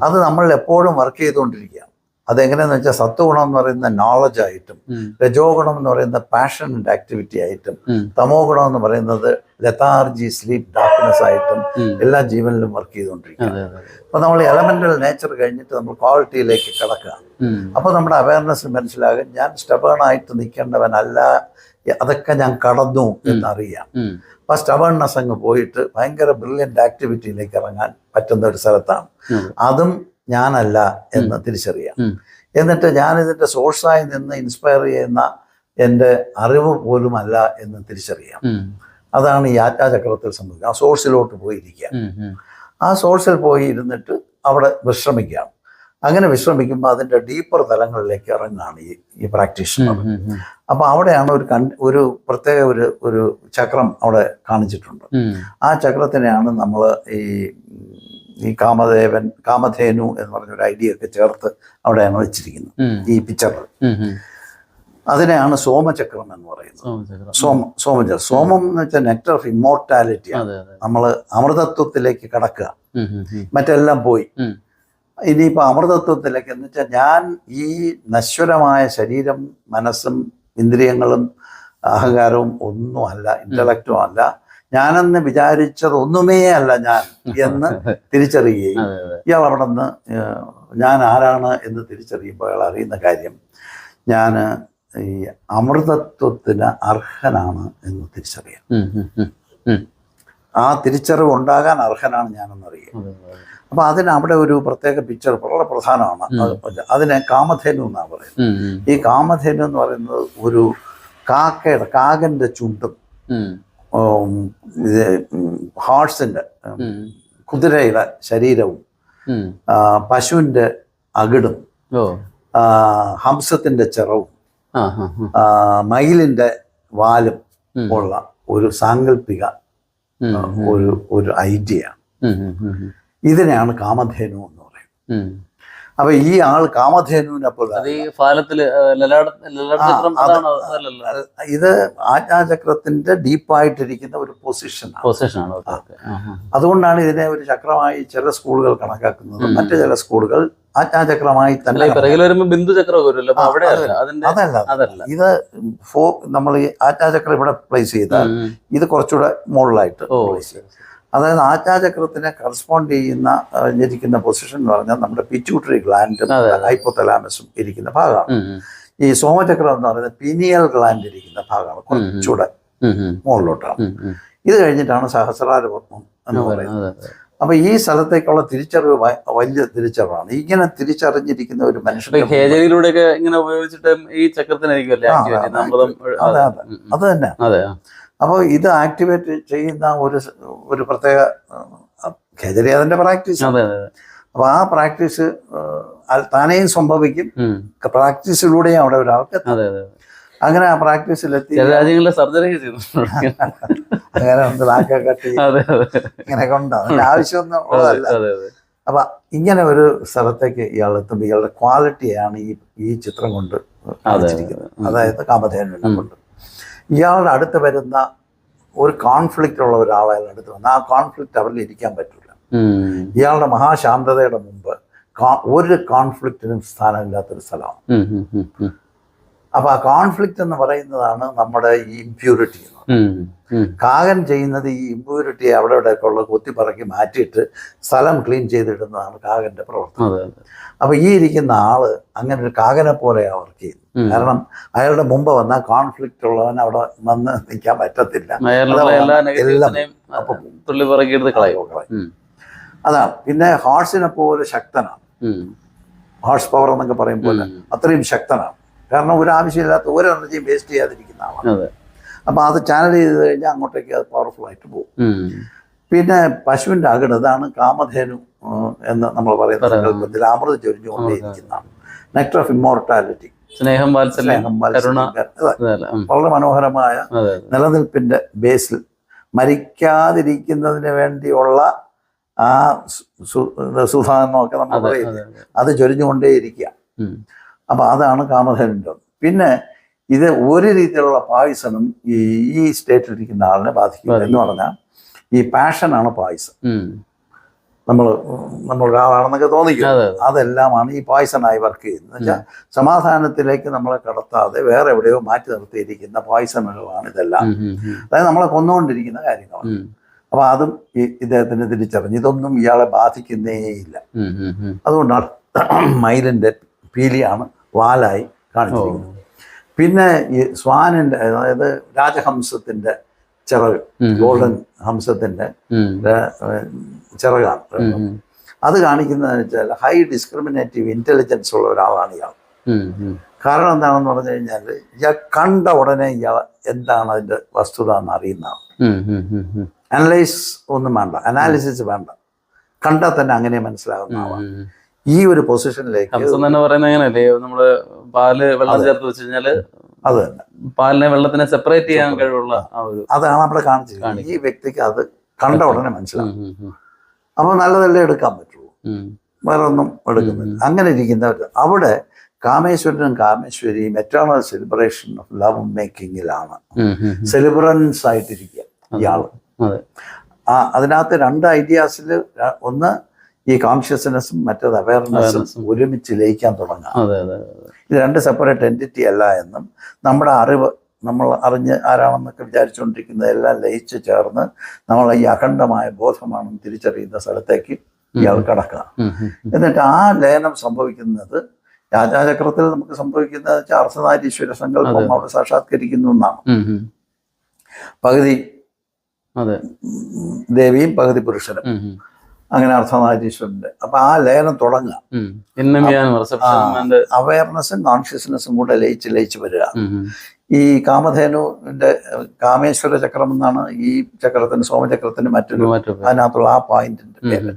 അത് നമ്മൾ എപ്പോഴും വർക്ക് ചെയ്തുകൊണ്ടിരിക്കുകയാണ്. അതെങ്ങനെയാന്ന് വെച്ചാൽ സത്വഗുണം എന്ന് പറയുന്ന നോളജ് ആയിട്ടും, രജോ ഗുണം എന്ന് പറയുന്ന പാഷൻ ആൻഡ് ആക്ടിവിറ്റി ആയിട്ടും, തമോ ഗുണം എന്ന് പറയുന്നത് ലെഥാർജി, സ്ലീപ്പ്, ഡാർക്ക്നെസ് ആയിട്ടും എല്ലാ ജീവനിലും വർക്ക് ചെയ്തുകൊണ്ടിരിക്കുകയാണ്. അപ്പൊ നമ്മൾ എലമെന്റൽ നേച്ചർ കഴിഞ്ഞിട്ട് നമ്മൾ ക്വാളിറ്റിയിലേക്ക് കിടക്കുക. അപ്പൊ നമ്മുടെ അവയർനെസ് മനസ്സിലാകും, ഞാൻ സ്റ്റബേണായിട്ട് നിൽക്കേണ്ടവനല്ല, അതൊക്കെ ഞാൻ കടന്നു എന്നറിയാം. അപ്പൊ സ്റ്റബേൺനെസ് അങ്ങ് പോയിട്ട് ഭയങ്കര ബ്രില്യൻ്റ് ആക്ടിവിറ്റിയിലേക്ക് ഇറങ്ങാൻ പറ്റുന്ന ഒരു സ്ഥലത്താണ്. അതും ഞാനല്ല എന്ന് തിരിച്ചറിയാം. എന്നിട്ട് ഞാനിതിൻ്റെ സോഴ്സായി നിന്ന് ഇൻസ്പയർ ചെയ്യുന്ന എൻ്റെ അറിവ് പോലും അല്ല എന്ന് തിരിച്ചറിയാം. അതാണ് ഈ ആജ്ഞാചക്രത്തിൽ സംഭവിക്കുക. ആ സോഴ്സിലോട്ട് പോയിരിക്കുക. ആ സോഴ്സിൽ പോയി ഇരുന്നിട്ട് അവിടെ വിശ്രമിക്കാം. അങ്ങനെ വിശ്രമിക്കുമ്പോൾ അതിൻ്റെ ഡീപ്പർ തലങ്ങളിലേക്ക് ഇറങ്ങുകയാണ് ഈ പ്രാക്ടീഷണർ. അപ്പോൾ അവിടെയാണ് ഒരു പ്രത്യേക ഒരു ചക്രം അവിടെ കാണിച്ചിട്ടുണ്ട്. ആ ചക്രത്തിനെയാണ് നമ്മൾ ഈ കാമധേനു എന്ന് പറഞ്ഞൊരു ഐഡിയ ഒക്കെ ചേർത്ത് അവിടെയാണ് വെച്ചിരിക്കുന്നത് ഈ പിക്ചറിൽ. അതിനെയാണ് സോമചക്രം എന്ന് പറയുന്നത്. സോമചക്രം, സോമം എന്ന് വെച്ചാൽ നെക്ടർ ഓഫ് ഇമ്മോർട്ടാലിറ്റി. നമ്മൾ അമൃതത്വത്തിലേക്ക് കടക്കുക, മറ്റെല്ലാം പോയി. ഇനിയിപ്പോൾ അമൃതത്വത്തിലേക്ക് എന്ന് വെച്ചാൽ ഞാൻ ഈ നശ്വരമായ ശരീരം, മനസ്സും, ഇന്ദ്രിയങ്ങളും, അഹങ്കാരവും ഒന്നുമല്ല, ഇന്റലക്റ്റും അല്ല, ഞാനെന്ന് വിചാരിച്ചതൊന്നുമേ അല്ല ഞാൻ എന്ന് തിരിച്ചറിയുകയും ഇയാൾ അവിടെ നിന്ന് ഞാൻ ആരാണ് എന്ന് തിരിച്ചറിയുമ്പോൾ അയാൾ അറിയുന്ന കാര്യം ഞാൻ ഈ അമൃതത്വത്തിന് അർഹനാണ് എന്ന് തിരിച്ചറിയാം. ആ തിരിച്ചറിവ് ഉണ്ടാകാൻ അർഹനാണ് ഞാനെന്നറിയാം. അപ്പൊ അതിന് അവിടെ ഒരു പ്രത്യേക പിക്ചർ വളരെ പ്രധാനമാണ്. അതിനെ കാമധേനു എന്നാണ് പറയുന്നത്. ഈ കാമധേനു എന്ന് പറയുന്നത് ഒരു കാകന്റെ ചുണ്ടും ഹാർട്സിന്റെ കുതിരയുടെ ശരീരവും പശുവിന്റെ അകിടും ഹംസത്തിന്റെ ചിറവും മയിലിന്റെ വാലും ഉള്ള ഒരു സാങ്കല്പിക ഒരു ഐഡിയ. ഇതിനെയാണ് കാമധേനു എന്ന് പറയുന്നത്. അപ്പൊ ഈ ആൾ കാമധേനുവിനെ പോലെ ഇത് ആജ്ഞാചക്രത്തിന്റെ ഡീപ്പായിട്ടിരിക്കുന്ന ഒരു പൊസിഷനാണ്. അതുകൊണ്ടാണ് ഇതിനെ ഒരു ചക്രമായി ചില സ്കൂളുകൾ കണക്കാക്കുന്നത്. മറ്റു ചില സ്കൂളുകൾ ആജ്ഞാചക്രമായി തന്നെ. അതല്ല, ഇത് നമ്മൾ ഈ ആജ്ഞാചക്രം ഇവിടെ പ്ലേസ് ചെയ്താൽ ഇത് കുറച്ചുകൂടെ മുകളിലായിട്ട് പ്ലേസ് ചെയ്യും. അതായത് ആജ്ഞാചക്രത്തിനെ കറസ്പോണ്ട് ഇരിക്കുന്ന പൊസിഷൻ എന്ന് പറഞ്ഞാൽ നമ്മുടെ പിറ്റ്യൂട്ടറി ഗ്ലാൻഡും ഹൈപ്പോതലാമസും ഇരിക്കുന്ന ഭാഗമാണ്. ഈ സോമചക്രം എന്ന് പറയുന്നത് പീനിയൽ ഗ്ലാൻഡ് ഇരിക്കുന്ന ഭാഗമാണ്, കുറച്ചുകൂടെ മുകളിലോട്ടാണ്. ഇത് കഴിഞ്ഞിട്ടാണ് സഹസ്രാരപത്മം എന്ന് പറയുന്നത്. അപ്പൊ ഈ സ്ഥലത്തേക്കുള്ള തിരിച്ചറിവ് വലിയ തിരിച്ചറിവാണ്. ഇങ്ങനെ തിരിച്ചറിഞ്ഞിരിക്കുന്ന ഒരു മനുഷ്യൻ ഇങ്ങനെ ഉപയോഗിച്ചിട്ട് ഈ ചക്രത്തിനായിരിക്കും. അത് തന്നെ. അപ്പോൾ ഇത് ആക്ടിവേറ്റ് ചെയ്യുന്ന ഒരു പ്രത്യേക ഖേജരി അതിന്റെ പ്രാക്ടീസ്. അപ്പൊ ആ പ്രാക്ടീസ് താനെയും സംഭവിക്കും, പ്രാക്ടീസിലൂടെയും അവിടെ ഒരാൾക്ക് അങ്ങനെ ആ പ്രാക്ടീസിലെത്തി രാജ്യങ്ങളിലെ സർജറി അങ്ങനെ ഉണ്ട്, നാക്കൊക്കെ കട്ടി ഇങ്ങനെയൊക്കെ ഉണ്ട്. അതിന്റെ ആവശ്യമൊന്നും ഉള്ളതല്ല. അപ്പൊ ഇങ്ങനെ ഒരു സ്ഥലത്തേക്ക് ഇയാൾ എത്തുമ്പോൾ ഇയാളുടെ ക്വാളിറ്റിയാണ് ഈ ചിത്രം കൊണ്ട് കാണിച്ചിരിക്കുന്നത്. അതായത് കാമധേനുവിനെ കൊണ്ട് ഇയാളുടെ അടുത്ത് വരുന്ന ഒരു കോൺഫ്ലിക്റ്റ് ഉള്ള ഒരാളെ അടുത്ത് വന്ന് ആ കോൺഫ്ലിക്റ്റ് അവരിൽ ഇരിക്കാൻ പറ്റില്ല. ഇയാളുടെ മഹാശാന്തതയുടെ മുമ്പ് ഒരു കോൺഫ്ലിക്റ്റിനും സ്ഥാനമില്ലാത്തൊരു സ്ഥലമാണ്. അപ്പൊ ആ കോൺഫ്ലിക്റ്റ് എന്ന് പറയുന്നതാണ് നമ്മുടെ ഈ ഇംപ്യൂരിറ്റി. കാകൻ ചെയ്യുന്നത് ഈ ഇംപ്യൂരിറ്റിയെ അവിടെ ഇവിടെയൊക്കെ ഉള്ള കൊത്തിപ്പറക്കി മാറ്റിയിട്ട് സ്ഥലം ക്ലീൻ ചെയ്തിടുന്നതാണ് കാകന്റെ പ്രവർത്തനം. അപ്പൊ ഈ ഇരിക്കുന്ന ആള് അങ്ങനെ ഒരു കാകനെ പോലെ വർക്ക് ചെയ്യുന്നു. കാരണം അയാളുടെ മുമ്പ് വന്നാൽ കോൺഫ്ലിക്റ്റ് ഉള്ളവൻ അവിടെ വന്ന് നിൽക്കാൻ പറ്റത്തില്ല. അതാണ്. പിന്നെ ഹാർട്സിനെ പോലെ ശക്തനാണ്. ഹാർട്സ് പവർ എന്നൊക്കെ പറയുമ്പോൾ അത്രയും ശക്തനാണ്. കാരണം ഒരു ആവശ്യമില്ലാത്ത ഒരു എനർജിയും വേസ്റ്റ് ചെയ്യാതിരിക്കുന്ന ആളാണ്. അപ്പൊ അത് ചാനൽ ചെയ്ത് കഴിഞ്ഞാൽ അങ്ങോട്ടേക്ക് അത് പവർഫുൾ ആയിട്ട് പോകും. പിന്നെ പശുവിന്റെ അകിട്, ഇതാണ് കാമധേനു എന്ന് നമ്മൾ പറയുന്ന സങ്കല്പത്തിൽ അമൃത ചൊരിഞ്ഞുകൊണ്ടേയിരിക്കുന്നതാണ്. നെക്ടർ ഓഫ് ഇമ്മോർട്ടാലിറ്റി, സ്നേഹം, വളരെ മനോഹരമായ നിലനിൽപ്പിന്റെ ബേസിൽ മരിക്കാതിരിക്കുന്നതിന് വേണ്ടിയുള്ള ആ സുധ എന്നൊക്കെ നമ്മൾ പറയുന്നത് അത് ചൊരിഞ്ഞുകൊണ്ടേയിരിക്കുക. അപ്പൊ അതാണ് കാമധേനുവിൻ്റെ. പിന്നെ ഇത് ഒരു രീതിയിലുള്ള പായ്സണും ഈ സ്റ്റേറ്റിലിരിക്കുന്ന ആളിനെ ബാധിക്കും. എന്ന് പറഞ്ഞാൽ ഈ പാഷനാണ് പായ്സൺ. നമ്മൾ ഒരാളാണെന്നൊക്കെ തോന്നിക്കും. അതെല്ലാമാണ് ഈ പോയ്സണായി വർക്ക് ചെയ്യുന്നത്. എന്ന് വെച്ചാൽ സമാധാനത്തിലേക്ക് നമ്മളെ കടത്താതെ വേറെ എവിടെയോ മാറ്റി നിർത്തിയിരിക്കുന്ന പോയ്സണുകളാണ് ഇതെല്ലാം. അതായത് നമ്മളെ കൊന്നുകൊണ്ടിരിക്കുന്ന കാര്യങ്ങളാണ്. അപ്പൊ അതും ഇദ്ദേഹത്തിന് തിരിച്ചറിഞ്ഞു. ഇതൊന്നും ഇയാളെ ബാധിക്കുന്നേയില്ല. അതുകൊണ്ടാണ് മയിലിന്റെ പീലിയാണ് വാലായി കാണിച്ചിരിക്കുന്നത്. പിന്നെ ഈ സ്വാനിന്റെ, അതായത് രാജഹംസത്തിന്റെ ചിറക്, ഗോൾഡൻ ഹംസത്തിന്റെ ചിറകാണ്. അത് കാണിക്കുന്നതെന്ന് വെച്ചാൽ ഹൈ ഡിസ്ക്രിമിനേറ്റീവ് ഇന്റലിജൻസ് ഉള്ള ഒരാളാണ് ഇയാൾ. കാരണം എന്താണെന്ന് പറഞ്ഞു കഴിഞ്ഞാൽ ഇയാൾ കണ്ട ഉടനെ ഇയാൾ എന്താണ് അതിന്റെ വസ്തുത എന്ന് അറിയുന്നതാണ്. അനലൈസ് ഒന്നും വേണ്ട, അനാലിസിസ് വേണ്ട, കണ്ടാൽ തന്നെ അങ്ങനെ മനസ്സിലാകുന്ന ആളാണ്. ഈ ഒരു പൊസിഷനിലേക്ക് ഹംസം തന്നെ പറയുന്നത് എങ്ങനെയല്ലേ, നമ്മള് പാല് വെള്ളം ചേർത്ത് വെച്ച് കഴിഞ്ഞാല് അത് തന്നെ പാലിനെ വെള്ളത്തിനെ സെപ്പറേറ്റ് ചെയ്യാൻ കഴിവുള്ള ആ ഒരു അതാണ് നമ്മളെ കാണിച്ചത്. ഈ വ്യക്തിക്ക് അത് കണ്ട ഉടനെ മനസ്സിലാവും. അപ്പൊ നല്ലതല്ലേ എടുക്കാൻ പറ്റുള്ളൂ, വേറെ ഒന്നും എടുക്കുന്നില്ല. അങ്ങനെ ഇരിക്കുന്നവർ അവിടെ കാമേശ്വരനും കാമേശ്വരിയും എറ്റേണൽ സെലിബ്രേഷൻ ഓഫ് ലവ് മേക്കിങ്ങിലാണ്, സെലിബ്രൻസ് ആയിട്ടിരിക്കുക ഇയാള്. അതിനകത്ത് രണ്ട് ഐഡിയാസിൽ ഒന്ന് ഈ കോൺഷ്യസ്നെസ്സും മറ്റേത് അവയർനെസ്സും ഒരുമിച്ച് ലയിക്കാൻ തുടങ്ങാം. ഇത് രണ്ട് സെപ്പറേറ്റ് എൻറ്റിറ്റി അല്ല എന്നും നമ്മുടെ അറിവ്, നമ്മൾ അറിഞ്ഞ് ആരാണെന്നൊക്കെ വിചാരിച്ചുകൊണ്ടിരിക്കുന്നതെല്ലാം ലയിച്ച് ചേർന്ന് നമ്മൾ ഈ അഖണ്ഡമായ ബോധമാണെന്ന് തിരിച്ചറിയുന്ന സ്ഥലത്തേക്ക് ഇയാൾ കടക്കുക. എന്നിട്ട് ആ ലയനം സംഭവിക്കുന്നത് രാജാചക്രത്തിൽ നമുക്ക് സംഭവിക്കുന്നത് വെച്ചാൽ അർദ്ധനാരീശ്വര സങ്കല്പം അവിടെ സാക്ഷാത്കരിക്കുന്നു എന്നാണ്. പകുതി ദേവിയും പകുതി പുരുഷനും, അങ്ങനെ അർദ്ധനാരീശ്വരന്റെ. അപ്പൊ ആ ലയനം തുടങ്ങുക, അവയർനെസ്സും കോൺഷ്യസ്നെസ്സും കൂടെ ലയിച്ച് വരിക. ഈ കാമധേനുവിന്റെ കാമേശ്വര ചക്രം എന്നാണ് ഈ ചക്രത്തിന്, സോമചക്രത്തിന് മറ്റൊരു അതിനകത്തുള്ള ആ പോയിന്റിന്റെ പേര്.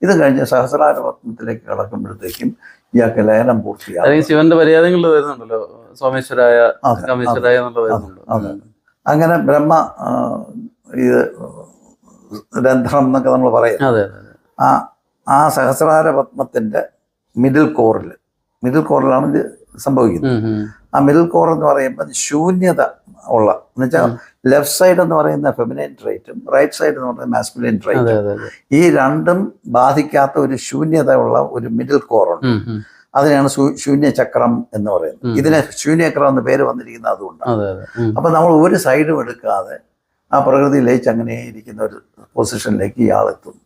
ഇത് കഴിഞ്ഞ് സഹസ്രാര പത്മത്തിലേക്ക് കടക്കുമ്പോഴത്തേക്കും ഇയാൾക്ക് ലയനം പൂർത്തിയാകും. ശിവന്റെ പര്യാദങ്ങൾ വരുന്നുണ്ടല്ലോ, സോമേശ്വരായ കാമേശ്വരായ വരുന്നുണ്ട്. അങ്ങനെ ബ്രഹ്മ ഇത് രന്ധ്രം എന്നൊക്കെ നമ്മൾ പറയും. ആ സഹസ്രാര പത്മത്തിന്റെ മിഡിൽ കോറിലാണ് ഇത് സംഭവിക്കുന്നത്. ആ മിഡിൽ കോർ എന്ന് പറയുമ്പോൾ ശൂന്യത ഉള്ള, എന്ന് വെച്ചാൽ ലെഫ്റ്റ് സൈഡ് എന്ന് പറയുന്ന ഫെമിനൈൻ ട്രൈറ്റും റൈറ്റ് സൈഡ് എന്ന് പറയുന്ന മാസ്കുലിൻ ട്രൈറ്റും, ഈ രണ്ടും ബാധിക്കാത്ത ഒരു ശൂന്യത ഉള്ള ഒരു മിഡിൽ കോറുണ്ട്. അതിനാണ് ശൂന്യചക്രം എന്ന് പറയുന്നത്. ഇതിനെ ശൂന്യചക്രം എന്ന് പേര് വന്നിരിക്കുന്നത് അതുകൊണ്ടാണ്. അപ്പൊ നമ്മൾ ഒരു സൈഡും എടുക്കാതെ ആ പ്രകൃതി ലയിച്ച് അങ്ങനെ ഇരിക്കുന്ന ഒരു പൊസിഷനിലേക്ക് ഇയാൾ എത്തുന്നു.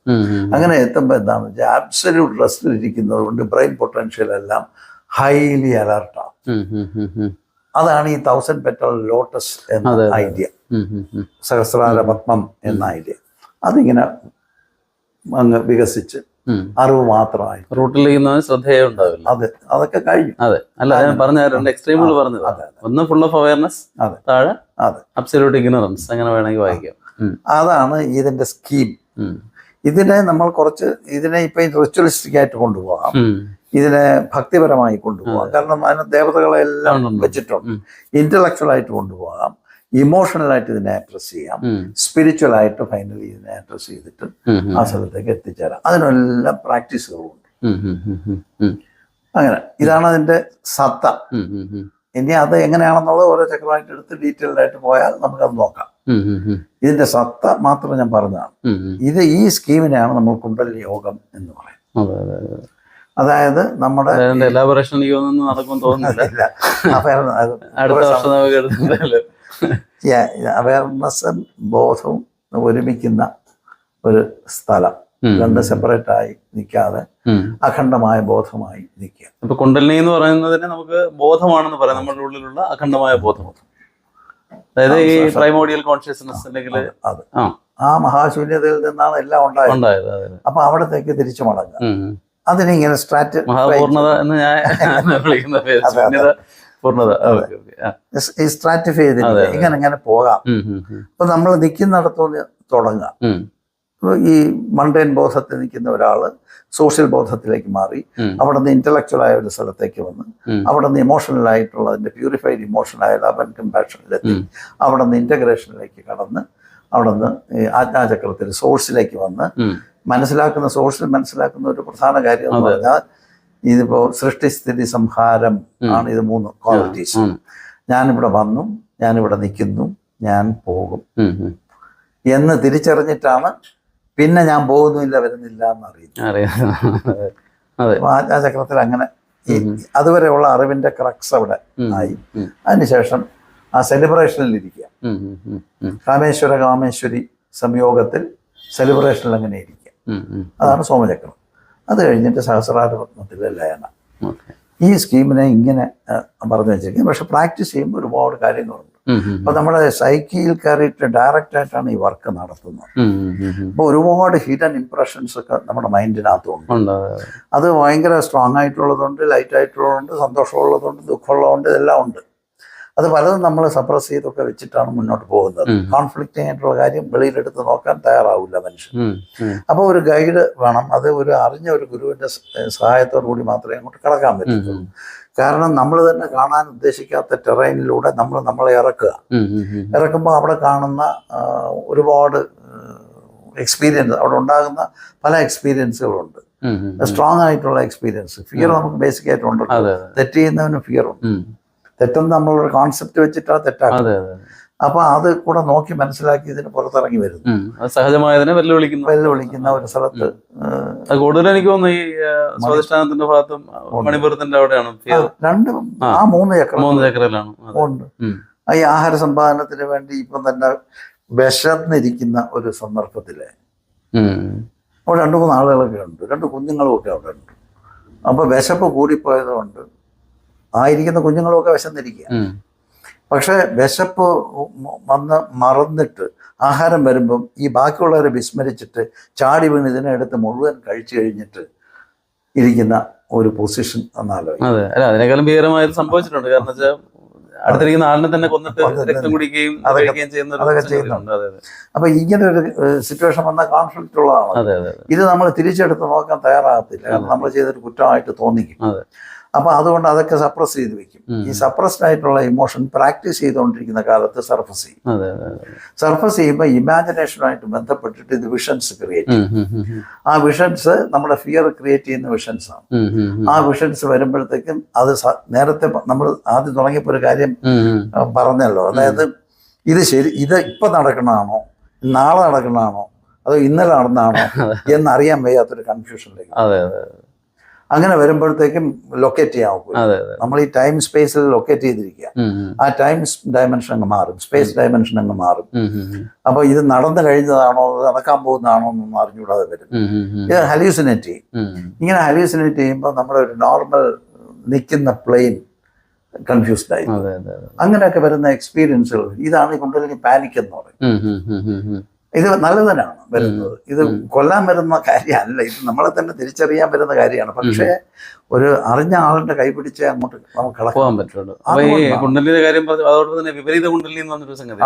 അങ്ങനെ എത്തുമ്പോൾ എന്താണെന്ന് വെച്ചാൽ ആബ്സല്യൂട്ട് റെസ്റ്റിൽ ഇരിക്കുന്നത് കൊണ്ട് ബ്രെയിൻ പൊട്ടൻഷ്യൽ എല്ലാം ഹൈലി അലർട്ടാണ്. അതാണ് ഈ 1000 പെറ്റൽ ലോട്ടസ് എന്ന ഐഡിയ, സഹസ്രാര പത്മം എന്ന ഐഡിയ. അതിങ്ങനെ അങ്ങ് വികസിച്ച് അറിവ് മാത്രമായി റൂട്ടിലേക്ക് ശ്രദ്ധയേ ഉണ്ടാവില്ല. അതൊക്കെ കഴിഞ്ഞു. അല്ല, ഞാൻ പറഞ്ഞ രണ്ട് എക്സ്ട്രീമുകൾ പറഞ്ഞത്, ഒന്ന് ഫുൾ ഓഫ് അവയർനെസ്, താഴെ അബ്സല്യൂട്ട് ഇഗ്നറൻസ്, അങ്ങനെ വേണമെങ്കിൽ വായിക്കാം. അതാണ് ഇതിന്റെ സ്കീം. ഇതിനെ നമ്മൾ ഇതിനെ ഇപ്പൊ റിച്വലിസ്റ്റിക് ആയിട്ട് കൊണ്ടുപോകാം, ഇതിനെ ഭക്തിപരമായി കൊണ്ടുപോകാം. കാരണം അതിന് ദേവതകളെല്ലാം വെച്ചിട്ടുണ്ട്. ഇന്റലക്ച്വൽ ആയിട്ട് കൊണ്ടുപോകാം, ഇമോഷണലായിട്ട് ഇതിനെ അഡ്രസ് ചെയ്യാം, സ്പിരിച്വൽ ആയിട്ട് ഫൈനലി ഇതിനെ അഡ്രസ് ചെയ്തിട്ട് ആ സ്ഥലത്തേക്ക് എത്തിച്ചേരാം. അതിനെല്ലാം പ്രാക്ടീസുകളുണ്ട്. അങ്ങനെ ഇതാണ് അതിന്റെ സത്ത. ഇനി അത് എങ്ങനെയാണെന്നുള്ളത് ഓരോ ചക്രമായിട്ട് എടുത്ത് ഡീറ്റെയിൽഡ് ആയിട്ട് പോയാൽ നമുക്കത് നോക്കാം. ഇതിന്റെ സത്ത മാത്രം ഞാൻ പറഞ്ഞതാണ്. ഈ സ്കീമിനെയാണ് നമ്മൾ കുണ്ടലിനി യോഗം എന്ന് പറയുന്നത്. അതായത് നമ്മുടെ അവയർനെസ്സും ബോധവും ഒരുമിക്കുന്ന ഒരു സ്ഥലം, രണ്ട് സെപ്പറേറ്റ് ആയി നിൽക്കാതെ അഖണ്ഡമായ ബോധമായി നിൽക്കുക. ഇപ്പൊ കുണ്ടലിനി എന്ന് പറയുന്നതിന് നമുക്ക് ബോധമാണെന്ന് പറയാം, നമ്മുടെ ഉള്ളിലുള്ള അഖണ്ഡമായ ബോധം. അതായത് ഈ പ്രൈമോഡിയൽ കോൺഷ്യസ്നെസ് അല്ലെങ്കിൽ ആ മഹാശൂന്യതയിൽ നിന്നാണ് എല്ലാം ഉണ്ടായത്. അപ്പൊ അവിടത്തേക്ക് തിരിച്ചു മടങ്ങുക. അതിനിങ്ങനെ മഹാപൂർണത എന്ന് ഞാൻ വിളിക്കുന്ന ഈ സ്ട്രാറ്റിഫൈ ചെയ്തിട്ട് ഇങ്ങനെ പോകാം. അപ്പൊ നമ്മൾ നിൽക്കുന്നിടത്തുനിന്ന് തുടങ്ങാം. ഈ മണ്ടേൻ ബോധത്തിൽ നിൽക്കുന്ന ഒരാള് സോഷ്യൽ ബോധത്തിലേക്ക് മാറി, അവിടെ നിന്ന് ഇന്റലക്ച്വൽ ആയ ഒരു സ്ഥലത്തേക്ക് വന്ന്, അവിടെ നിന്ന് ഇമോഷണൽ ആയിട്ടുള്ളതിന്റെ പ്യൂരിഫൈഡ് ഇമോഷണലായ ലവ് ആൻഡ് കമ്പാഷനിലെത്തി, അവിടെ നിന്ന് ഇന്റഗ്രേഷനിലേക്ക് കടന്ന്, അവിടെ നിന്ന് ആജ്ഞാചക്രത്തിൽ സോഴ്സിലേക്ക് വന്ന് സോഴ്സിൽ മനസ്സിലാക്കുന്ന ഒരു പ്രധാന കാര്യം എന്ന് പറഞ്ഞാൽ ഇതിപ്പോ സൃഷ്ടിസ്ഥിതി സംഹാരം ആണ്. ഇത് 3 ക്വാളിറ്റീസ്. ഞാനിവിടെ വന്നു, ഞാനിവിടെ നിൽക്കുന്നു, ഞാൻ പോകും എന്ന് തിരിച്ചറിഞ്ഞിട്ടാണ് പിന്നെ ഞാൻ പോകുന്നില്ല, വരുന്നില്ല എന്ന് അറിയുന്നത്. ആ ചക്രത്തിൽ അങ്ങനെ അതുവരെയുള്ള അറിവിന്റെ ക്രക്സ് അവിടെ ആയി. അതിനുശേഷം ആ സെലിബ്രേഷനിൽ ഇരിക്കുക. കാമേശ്വരി സംയോഗത്തിൽ സെലിബ്രേഷനിൽ അങ്ങനെ ഇരിക്കുക. അതാണ് സോമചക്രം. അത് കഴിഞ്ഞിട്ട് സഹസ്രാര പത്മത്തിലെ ലയനം. ഈ സ്കീമിനെ ഇങ്ങനെ പറഞ്ഞു വെച്ചിരിക്കും. പക്ഷെ പ്രാക്ടീസ് ചെയ്യുമ്പോൾ ഒരുപാട് കാര്യങ്ങളുണ്ട്. അപ്പൊ നമ്മുടെ സൈക്കിയിൽ കയറിയിട്ട് ഡയറക്റ്റ് ആയിട്ടാണ് ഈ വർക്ക് നടത്തുന്നത്. അപ്പൊ ഒരുപാട് ഹിഡൻ ഇംപ്രഷൻസ് ഒക്കെ നമ്മുടെ മൈൻഡിനകത്തുണ്ട്. അത് ഭയങ്കര സ്ട്രോങ് ആയിട്ടുള്ളതുണ്ട്, ലൈറ്റ് ആയിട്ടുള്ളതുണ്ട്, സന്തോഷമുള്ളതുണ്ട്, ദുഃഖമുള്ളതുണ്ട്, ഇതെല്ലാം ഉണ്ട്. അത് പലതും നമ്മൾ സപ്രസ് ചെയ്തൊക്കെ വെച്ചിട്ടാണ് മുന്നോട്ട് പോകുന്നത്. കോൺഫ്ലിക്റ്റിംഗ് ആയിട്ടുള്ള കാര്യം വെളിയിലെടുത്ത് നോക്കാൻ തയ്യാറാവില്ല മനുഷ്യൻ. അപ്പോൾ ഒരു ഗൈഡ് വേണം. അത് ഒരു അറിഞ്ഞ ഒരു ഗുരുവിൻ്റെ സഹായത്തോടു കൂടി മാത്രമേ അങ്ങോട്ട് കടക്കാൻ പറ്റുള്ളൂ. കാരണം നമ്മൾ തന്നെ കാണാൻ ഉദ്ദേശിക്കാത്ത ടെറൈനിലൂടെ നമ്മളെ ഇറക്കുമ്പോൾ അവിടെ കാണുന്ന ഒരുപാട് എക്സ്പീരിയൻസ്, അവിടെ ഉണ്ടാകുന്ന പല എക്സ്പീരിയൻസുകളുണ്ട്. സ്ട്രോങ് ആയിട്ടുള്ള എക്സ്പീരിയൻസ്. ഫിയർ നമുക്ക് ബേസിക് ആയിട്ടുണ്ടല്ലോ. തെറ്റ് ചെയ്യുന്നവന് ഫിയർ ഉണ്ട്. തെറ്റെന്ന് നമ്മളൊരു കോൺസെപ്റ്റ് വെച്ചിട്ടാണ് തെറ്റാക്കുന്നത്. അപ്പൊ അത് കൂടെ നോക്കി മനസ്സിലാക്കി ഇതിന് പുറത്തിറങ്ങി വരുന്നു. സഹജമായതിനെ വെല്ലുവിളിക്കുന്ന ഒരു സ്ഥലത്ത് കൂടുതൽ എനിക്ക് തോന്നുന്നു ഈ സ്വാധിഷ്ഠാനത്തിന്റെ ഭാഗത്തും മണിപുരത്തിന്റെ അവിടെയാണ് മൂന്ന് ചക്രത്തിലാണ് ഉണ്ട്. ഈ ആഹാര സമ്പാദനത്തിന് വേണ്ടി ഇപ്പം തന്നെ വിശന്നിരിക്കുന്ന ഒരു സന്ദർഭത്തില് അവിടെ 2-3 ആളുകളൊക്കെ ഉണ്ട്, 2 കുഞ്ഞുങ്ങളും ഒക്കെ അവിടെ ഉണ്ട്. അപ്പൊ വിശപ്പ് കൂടിപ്പോയത് കൊണ്ട് ആയിരിക്കുന്ന കുഞ്ഞുങ്ങളുമൊക്കെ വിശന്നിരിക്കുക. പക്ഷെ വിശപ്പ് വന്ന് മറന്നിട്ട് ആഹാരം വരുമ്പം ഈ ബാക്കിയുള്ളവരെ വിസ്മരിച്ചിട്ട് ചാടി വീണ് ഇതിനെ എടുത്ത് മുഴുവൻ കഴിച്ചു കഴിഞ്ഞിട്ട് ഇരിക്കുന്ന ഒരു പൊസിഷൻ എന്നാലോചിക്കും. അതെ, അല്ല അതിനേക്കാളും ഭീകരമായത് സംഭവിച്ചിട്ടുണ്ട്. കാരണം വെച്ചാൽ അടുത്തിരിക്കുന്ന ആളിനെ തന്നെ കൊന്നിട്ട് രക്തം കുടിക്കുകയും അതൊക്കെ ചെയ്യുന്നുണ്ട്. അപ്പൊ ഇങ്ങനെ ഒരു സിറ്റുവേഷൻ വന്ന കോൺഫ്ലിക്റ്റ് ഉള്ളതാണ്. ഇത് നമ്മൾ തിരിച്ചെടുത്ത് നോക്കാൻ തയ്യാറാകത്തില്ല. കാരണം നമ്മൾ ചെയ്തൊരു കുറ്റമായിട്ട് തോന്നിക്കും. അപ്പൊ അതുകൊണ്ട് അതൊക്കെ സപ്രസ് ചെയ്ത് വെക്കും. ഈ സപ്രസ്ഡ് ആയിട്ടുള്ള ഇമോഷൻ പ്രാക്ടീസ് ചെയ്തുകൊണ്ടിരിക്കുന്ന കാലത്ത് സർഫസ് ചെയ്യുമ്പോൾ ഇമാജിനേഷനുമായിട്ട് ബന്ധപ്പെട്ടിട്ട് ഇത് വിഷൻസ് ക്രിയേറ്റ് ചെയ്യും. ആ വിഷൻസ് നമ്മുടെ ഫിയർ ക്രിയേറ്റ് ചെയ്യുന്ന വിഷൻസ് ആണ്. ആ വിഷൻസ് വരുമ്പോഴത്തേക്കും അത് നേരത്തെ നമ്മൾ ആദ്യം തുടങ്ങിയപ്പോൾ ഒരു കാര്യം പറഞ്ഞല്ലോ, അതായത് ഇത് ഇപ്പൊ നടക്കണതാണോ, നാളെ നടക്കണതാണോ, അതോ ഇന്നലെ നടന്നതാണോ എന്നറിയാൻ വയ്യാത്തൊരു കൺഫ്യൂഷനിലേക്ക്. അങ്ങനെ വരുമ്പോഴത്തേക്കും ലൊക്കേറ്റ് ചെയ്യാൻ നോക്കും. നമ്മൾ ഈ ടൈം സ്പേസിൽ ലൊക്കേറ്റ് ചെയ്തിരിക്കുക. ആ ടൈം ഡയമെൻഷൻ അങ്ങ് മാറും, സ്പേസ് ഡയമെൻഷൻ അങ്ങ് മാറും. അപ്പൊ ഇത് നടന്നു കഴിഞ്ഞതാണോ നടക്കാൻ പോകുന്നതാണോ എന്നൊന്നും അറിഞ്ഞുകൂടാതെ വരും. ഇത് ഹലൂസിനേറ്റ് ചെയ്യും. ഇങ്ങനെ ഹലൂസിനേറ്റ് ചെയ്യുമ്പോൾ നമ്മുടെ ഒരു നോർമൽ നിൽക്കുന്ന പ്ലെയിൻ കൺഫ്യൂസ്ഡ് ആയി. അങ്ങനെയൊക്കെ വരുന്ന എക്സ്പീരിയൻസുകൾ ഇതാണ് ഈ കുണ്ടലിനി പാനിക് എന്ന് പറയും. ഇത് നല്ലതിനാണ് വരുന്നത്. ഇത് കൊല്ലാൻ വരുന്ന കാര്യമല്ല, ഇത് നമ്മളെ തന്നെ തിരിച്ചറിയാൻ വരുന്ന കാര്യമാണ്. പക്ഷേ ഒരു അറിഞ്ഞ ആളിന്റെ കൈപിടിച്ച് അങ്ങോട്ട് നമുക്ക് പോകാൻ പറ്റുള്ളൂ. അപ്പൊ ഈ കുണ്ടലിന്റെ കാര്യം അതോടൊപ്പം തന്നെ വിപരീത കുണ്ടലിനി എന്ന് പറഞ്ഞൊരു സംഗതി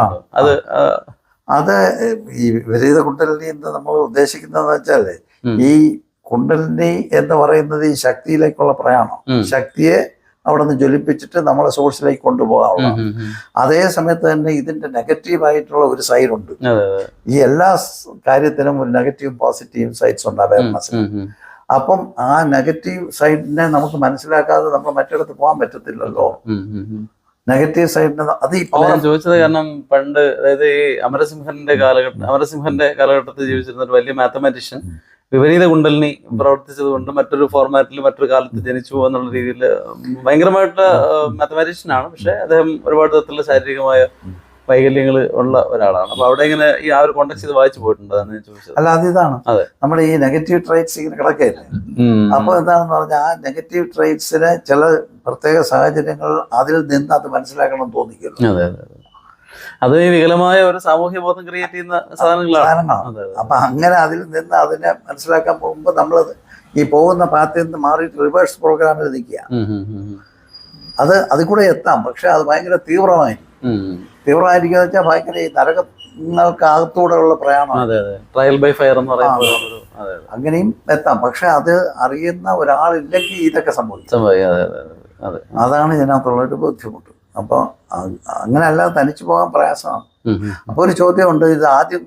അത് ഈ വിപരീത കുണ്ടലിനി എന്ന് നമ്മൾ ഉദ്ദേശിക്കുന്നതെന്ന് വെച്ചാല് ഈ കുണ്ടലിനി എന്ന് പറയുന്നത് ഈ ശക്തിയിലേക്കുള്ള പ്രയാണം. ശക്തിയെ അവിടെ നിന്ന് ജ്വലിപ്പിച്ചിട്ട് നമ്മളെ സോഴ്സിലേക്ക് കൊണ്ടുപോകാനുള്ള. അതേ സമയത്ത് തന്നെ ഇതിന്റെ നെഗറ്റീവായിട്ടുള്ള ഒരു സൈഡ് ഉണ്ട്. ഈ എല്ലാ കാര്യത്തിനും ഒരു നെഗറ്റീവും പോസിറ്റീവും സൈഡ്സ് ഉണ്ട് അവയർനെസ്. അപ്പം ആ നെഗറ്റീവ് സൈഡിനെ നമുക്ക് മനസ്സിലാക്കാതെ നമ്മൾ മറ്റിടത്ത് പോകാൻ പറ്റത്തില്ലല്ലോ. നെഗറ്റീവ് സൈഡിന് അത് ചോദിച്ചത് കാരണം പണ്ട് അതായത് ഈ അമരസിംഹന്റെ കാലഘട്ടത്തിൽ ജീവിച്ചിരുന്ന ഒരു വലിയ മാത്തമാറ്റീഷ്യൻ വിപരീത കുണ്ടലിനി പ്രവർത്തിച്ചത് കൊണ്ട് മറ്റൊരു ഫോർമാറ്റിൽ മറ്റൊരു കാലത്ത് ജനിച്ചു എന്നുള്ള രീതിയിൽ ഭയങ്കരമായിട്ട് മാത്തമാറ്റീഷ്യനാണ്. പക്ഷെ അദ്ദേഹം ഒരുപാട് തരത്തിലുള്ള ശാരീരികമായ വൈകല്യങ്ങൾ ഉള്ള ഒരാളാണ്. അപ്പൊ അവിടെ ഇങ്ങനെ ഈ ആ ഒരു കോണ്ടെക്സ്റ്റ് ഇത് വായിച്ചു പോയിട്ടുണ്ട്. അതാണ് ഞാൻ ചോദിച്ചത്. അല്ല, അതിതാണ് നമ്മുടെ ഈ നെഗറ്റീവ് ട്രൈറ്റ്സ് ഇങ്ങനെ കിടക്കയില്ലേ. അപ്പൊ എന്താണെന്ന് പറഞ്ഞാൽ ആ നെഗറ്റീവ് ട്രൈറ്റ്സിനെ ചില പ്രത്യേക സാഹചര്യങ്ങൾ അതിൽ നിന്ന് അത് മനസ്സിലാക്കണം തോന്നിക്കുന്നു. അത് വികലമായ ഒരു സാമൂഹ്യ ബോധം ക്രിയേറ്റ് ചെയ്യുന്ന സാധനങ്ങളാണ്. അപ്പൊ അങ്ങനെ അതിൽ നിന്ന് അതിനെ മനസ്സിലാക്കാൻ പോകുമ്പോൾ നമ്മൾ ഈ പോകുന്ന പാത്തിൽ നിന്ന് മാറിയിട്ട് റിവേഴ്സ് പ്രോഗ്രാമിൽ നിൽക്കുക. അതിൽ കൂടെ എത്താം. പക്ഷെ അത് ഭയങ്കര തീവ്രമായിരിക്കുക വെച്ചാൽ ഭയങ്കര ഈ നരകങ്ങൾക്കകത്തൂടെ ഉള്ള പ്രയാണമാണ്. ട്രയൽ ബൈ ഫയർ എന്ന് പറയുന്നത് അങ്ങനെയും എത്താം. പക്ഷെ അത് അറിയുന്ന ഒരാളില്ലെങ്കിൽ ഇതൊക്കെ സംഭവിക്കും. അതാണ് ഇതിനകത്തുള്ളൊരു ബുദ്ധിമുട്ട്. അപ്പോൾ അങ്ങനെ അല്ലാതെ തനിച്ചു പോകാൻ പ്രയാസമാണ്. അപ്പോൾ ഒരു ചോദ്യമുണ്ട്, ഇത് ആദ്യം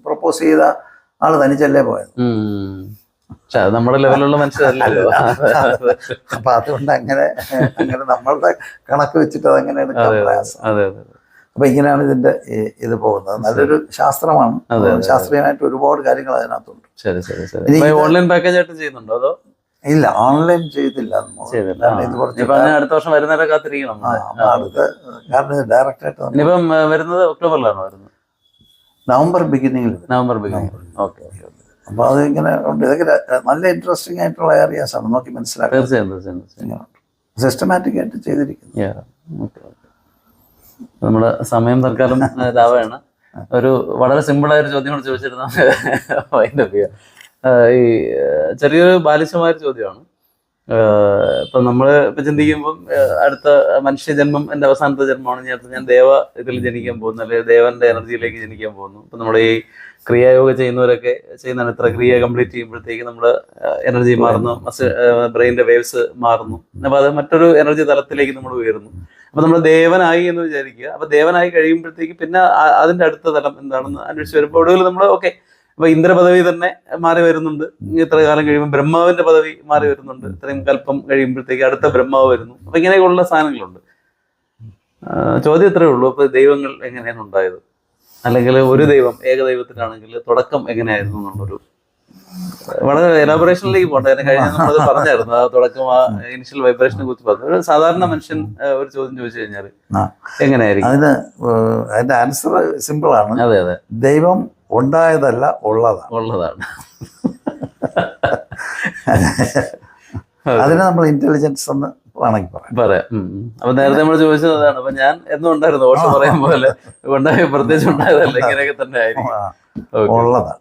പ്രപ്പോസ് ചെയ്ത ആള് തനിച്ചല്ലേ പോയത്? നമ്മുടെ ലെവലുള്ള മനുഷ്യരല്ലോ. അപ്പൊ അതുകൊണ്ട് അങ്ങനെ നമ്മളുടെ കണക്ക് വെച്ചിട്ട് അതങ്ങനെ എടുക്കാൻ പ്രയാസം. അപ്പൊ ഇങ്ങനെയാണ് ഇതിന്റെ ഇത് പോകുന്നത്. നല്ലൊരു ശാസ്ത്രമാണ്. ശാസ്ത്രീയമായിട്ട് ഒരുപാട് കാര്യങ്ങൾ അതിനകത്തുണ്ട്. ഓൺലൈൻ പാക്കേജ് ആയിട്ട് ചെയ്യുന്നുണ്ടോ അതോ? ഇല്ല, ഓൺലൈൻ ചെയ്തില്ല. അടുത്ത വർഷം വരുന്നവരെ കാത്തിരിക്കണം. കാരണം ഇത് ഡയറക്റ്റ് ആയിട്ട് ഇനിയിപ്പം വരുന്നത് ഒക്ടോബറിലാണോ വരുന്നത്? നവംബർ ബിഗിനിങ്ങിൽ. ഓക്കെ. അപ്പൊ അത് ഇങ്ങനെ ഉണ്ട്. ഇതൊക്കെ നല്ല ഇൻട്രസ്റ്റിംഗ് ആയിട്ടുള്ള ഏരിയാസ് ആണ്. നോക്കി മനസ്സിലാക്കാം. തീർച്ചയായും സിസ്റ്റമാറ്റിക് ആയിട്ട് ചെയ്തിരിക്കുന്നു. നമ്മുടെ സമയം തൽക്കാലം ഇതാവുകയാണ്. ഒരു വളരെ സിമ്പിളായ ഒരു ചോദ്യം കൂടെ ചോദിച്ചിരുന്ന ഈ ചെറിയൊരു ബാലിശമായൊരു ചോദ്യമാണ്. ഇപ്പൊ നമ്മള് ഇപ്പൊ ചിന്തിക്കുമ്പോൾ അടുത്ത മനുഷ്യജന്മം എന്റെ അവസാനത്തെ ജന്മമാണ്, ഞാൻ ദേവ ഇതിൽ ജനിക്കാൻ പോകുന്നു, അല്ലെങ്കിൽ ദേവന്റെ എനർജിയിലേക്ക് ജനിക്കാൻ പോകുന്നു. ഇപ്പൊ നമ്മുടെ ഈ ക്രിയായോഗ ചെയ്യുന്നവരൊക്കെ ചെയ്യുന്നതാണ്, ഇത്ര ക്രിയ കംപ്ലീറ്റ് ചെയ്യുമ്പോഴത്തേക്ക് നമ്മുടെ എനർജി മാറുന്നു, ബ്രെയിനിന്റെ വേവ്സ് മാറുന്നു, അപ്പൊ അത് മറ്റൊരു എനർജി തലത്തിലേക്ക് നമ്മൾ ഉയരുന്നു. അപ്പൊ നമ്മൾ ദേവനായി എന്ന് വിചാരിക്കുക. അപ്പൊ ദേവനായി കഴിയുമ്പോഴത്തേക്ക് പിന്നെ അതിന്റെ അടുത്ത തലം എന്താണെന്ന് അന്വേഷിച്ച് വരുമ്പോൾ ഒടുവിൽ നമ്മൾ ഓക്കെ, അപ്പൊ ഇന്ദ്ര പദവി തന്നെ മാറി വരുന്നുണ്ട്. ഇത്ര കാലം കഴിയുമ്പോൾ ബ്രഹ്മാവിന്റെ പദവി മാറി വരുന്നുണ്ട്. ഇത്രയും കൽപ്പം കഴിയുമ്പോഴത്തേക്ക് അടുത്ത ബ്രഹ്മാവ് വരുന്നു. അപ്പൊ ഇങ്ങനെയൊക്കെയുള്ള സാധനങ്ങളുണ്ട്. ചോദ്യം ഇത്രയേ ഉള്ളൂ, അപ്പൊ ദൈവങ്ങൾ എങ്ങനെയാണ് ഉണ്ടായത്, അല്ലെങ്കിൽ ഒരു ദൈവം ഏകദൈവത്തിനാണെങ്കിൽ തുടക്കം എങ്ങനെയായിരുന്നു എന്നുള്ളൊരു വളരെ എലാബറേഷനിലേക്ക് പോകട്ടെ. കഴിഞ്ഞ നമ്മളത് പറഞ്ഞായിരുന്നു, ആ തുടക്കം, ആ ഇനിഷ്യൽ വൈബ്രേഷനെ കുറിച്ച് പറഞ്ഞു. ഒരു സാധാരണ മനുഷ്യൻ ഒരു ചോദ്യം ചോദിച്ചു കഴിഞ്ഞാൽ എങ്ങനെയായിരിക്കും? അതിന്റെ ആൻസർ സിമ്പിൾ ആണ്. അതെ അതെ, ദൈവം ഉണ്ടായതല്ല, ഉള്ളതാണ്. അതിനെ നമ്മൾ ഇന്റലിജൻസ് എന്ന് വേണമെങ്കിൽ പറയാം. അപ്പൊ നേരത്തെ നമ്മൾ ചോദിച്ചത് അതാണ്. അപ്പൊ ഞാൻ എന്നും ഉണ്ടായിരുന്നു, ഓഷോ പറയാൻ പോലെ ഉണ്ടായ പ്രത്യേകിച്ച് ഉണ്ടായതല്ല, ഇങ്ങനെയൊക്കെ തന്നെ ആയിരിക്കും, ഉള്ളതാണ്.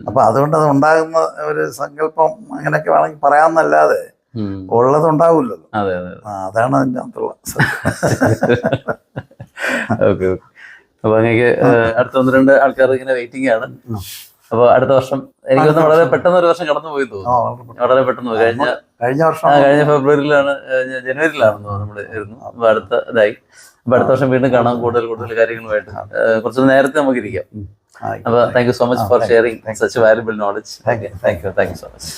അപ്പൊ അതുകൊണ്ട് അത് ഉണ്ടാകുന്ന ഒരു സങ്കല്പം അങ്ങനെയൊക്കെ വേണമെങ്കിൽ പറയാമെന്നല്ലാതെ ഉള്ളത് ഉണ്ടാവില്ലല്ലോ. അതെ അതെ, അതാണ് അതിൻ്റെ അകത്തുള്ള. Okay okay. അപ്പൊ അങ്ങനെ അടുത്ത 1-2 ആൾക്കാർ ഇങ്ങനെ വെയിറ്റിംഗ് ആണ്. അപ്പൊ അടുത്ത വർഷം എനിക്കൊന്ന് വളരെ പെട്ടെന്ന് ഒരു വർഷം കടന്നു പോയി തോന്നുന്നു, വളരെ പെട്ടെന്ന് പോയി. കഴിഞ്ഞ ഫെബ്രുവരിയിലാണ്, ജനുവരിയിലാണെന്ന് നമ്മൾ ഇരുന്നു. അപ്പൊ അടുത്ത ഇതായി. അപ്പൊ അടുത്ത വർഷം വീണ്ടും കാണാം, കൂടുതൽ കാര്യങ്ങളുമായിട്ട് കുറച്ച് നേരത്തെ നമുക്ക് ഇരിക്കാം. അപ്പൊ thank you so much for sharing such valuable knowledge. Thank you so much.